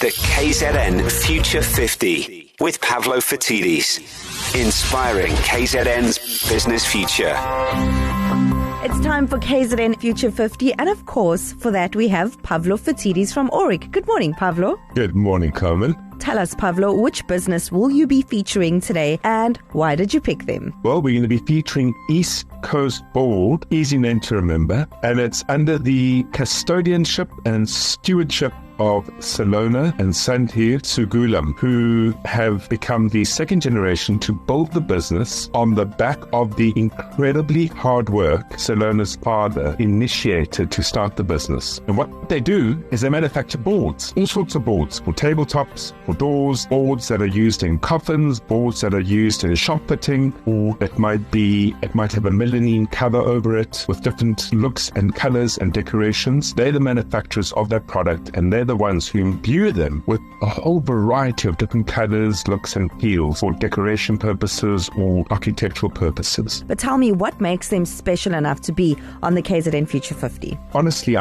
The KZN Future 50 with Pavlo Fatidis. Inspiring KZN's business future. It's time for KZN Future 50, and of course, for that we have Pavlo Fatidis from Auric. Good morning, Pavlo. Good morning, Carmen. Tell us, Pavlo, which business will you be featuring today and why did you pick them? Well, we're going to be featuring East Coast Board, easy name to remember, and it's under the custodianship and stewardship of Salona and Sandheer, Sewgoolam, who have become the second generation to build the business on the back of the incredibly hard work Salona's father initiated to start the business. And what they do is they manufacture boards, all sorts of boards, for tabletops, for doors, boards that are used in coffins, boards that are used in shop fitting, or it might have a melamine cover over it with different looks and colors and decorations. They're the manufacturers of that product, and they're the ones who imbue them with a whole variety of different colors, looks and feels for decoration purposes or architectural purposes. But tell me, what makes them special enough to be on the KZN Future 50? Honestly,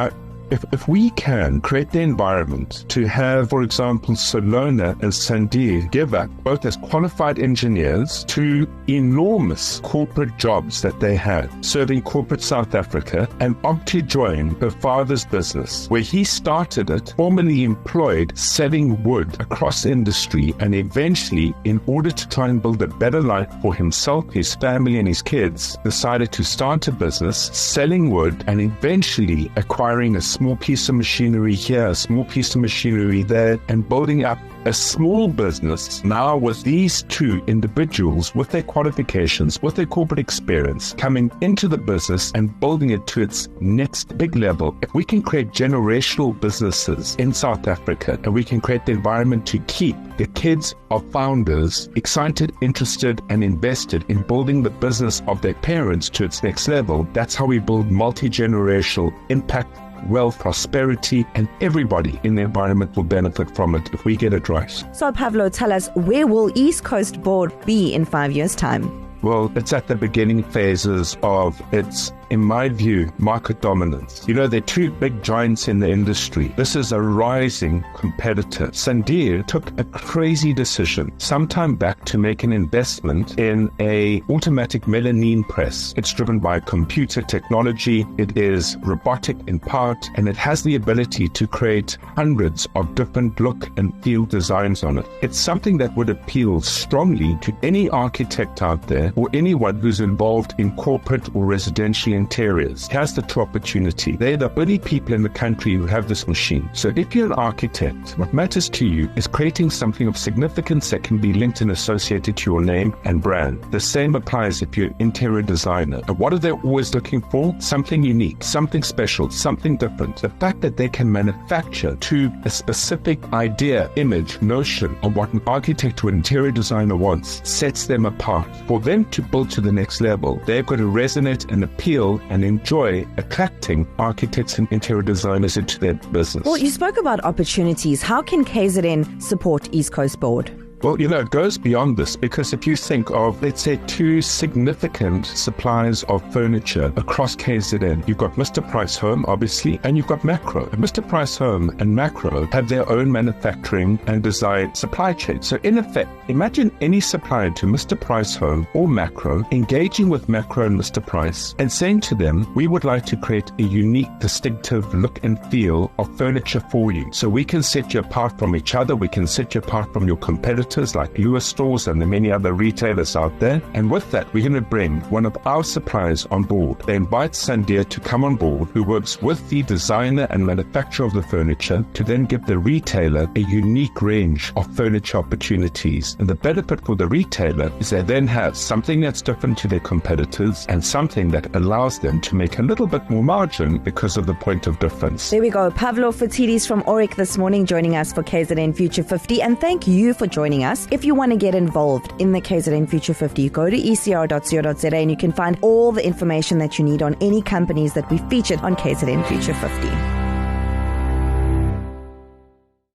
If we can create the environment to have, for example, Salona and Sandheer give up both as qualified engineers to enormous corporate jobs that they had, serving corporate South Africa, and opt to join her father's business, where he started it, formerly employed selling wood across industry, and eventually, in order to try and build a better life for himself, his family, and his kids, decided to start a business selling wood and eventually acquiring a small piece of machinery here, a small piece of machinery there, and building up a small business now with these two individuals with their qualifications, with their corporate experience, coming into the business and building it to its next big level. If we can create generational businesses in South Africa, and we can create the environment to keep the kids of founders excited, interested, and invested in building the business of their parents to its next level, that's how we build multi-generational impact, wealth, prosperity, and everybody in the environment will benefit from it if we get it right. So, Pavlo, tell us, where will East Coast Board be in 5 years' time? Well, it's at the beginning phases of its, in my view, market dominance. You know, there are two big giants in the industry. This is a rising competitor. Sandheer took a crazy decision some time back to make an investment in a automatic melamine press. It's driven by computer technology. It is robotic in part, and it has the ability to create hundreds of different look and feel designs on it. It's something that would appeal strongly to any architect out there or anyone who's involved in corporate or residential interiors. Has the true opportunity. They're the only people in the country who have this machine. So if you're an architect, what matters to you is creating something of significance that can be linked and associated to your name and brand. The same applies if you're an interior designer. And what are they always looking for? Something unique, something special, something different. The fact that they can manufacture to a specific idea, image, notion of what an architect or interior designer wants sets them apart. For them to build to the next level, they've got to resonate and appeal and enjoy attracting architects and interior designers into their business. Well, you spoke about opportunities. How can KZN support East Coast Board? Well, you know, it goes beyond this, because if you think of, let's say, two significant suppliers of furniture across KZN, you've got Mr. Price Home, obviously, and you've got Macro. And Mr. Price Home and Macro have their own manufacturing and design supply chain. So in effect, imagine any supplier to Mr. Price Home or Macro engaging with Macro and Mr. Price and saying to them, we would like to create a unique, distinctive look and feel of furniture for you. So we can set you apart from each other, we can set you apart from your competitors, like Lewis stores and the many other retailers out there. And with that, we're going to bring one of our suppliers on board. They invite Sandheer to come on board, who works with the designer and manufacturer of the furniture, to then give the retailer a unique range of furniture opportunities. And the benefit for the retailer is they then have something that's different to their competitors and something that allows them to make a little bit more margin because of the point of difference. There we go. Pavlo Fatidis from Auric this morning joining us for KZN Future 50. And thank you for joining us. If you want to get involved in the KZN Future 50, go to ecr.co.za and you can find all the information that you need on any companies that we featured on KZN Future 50.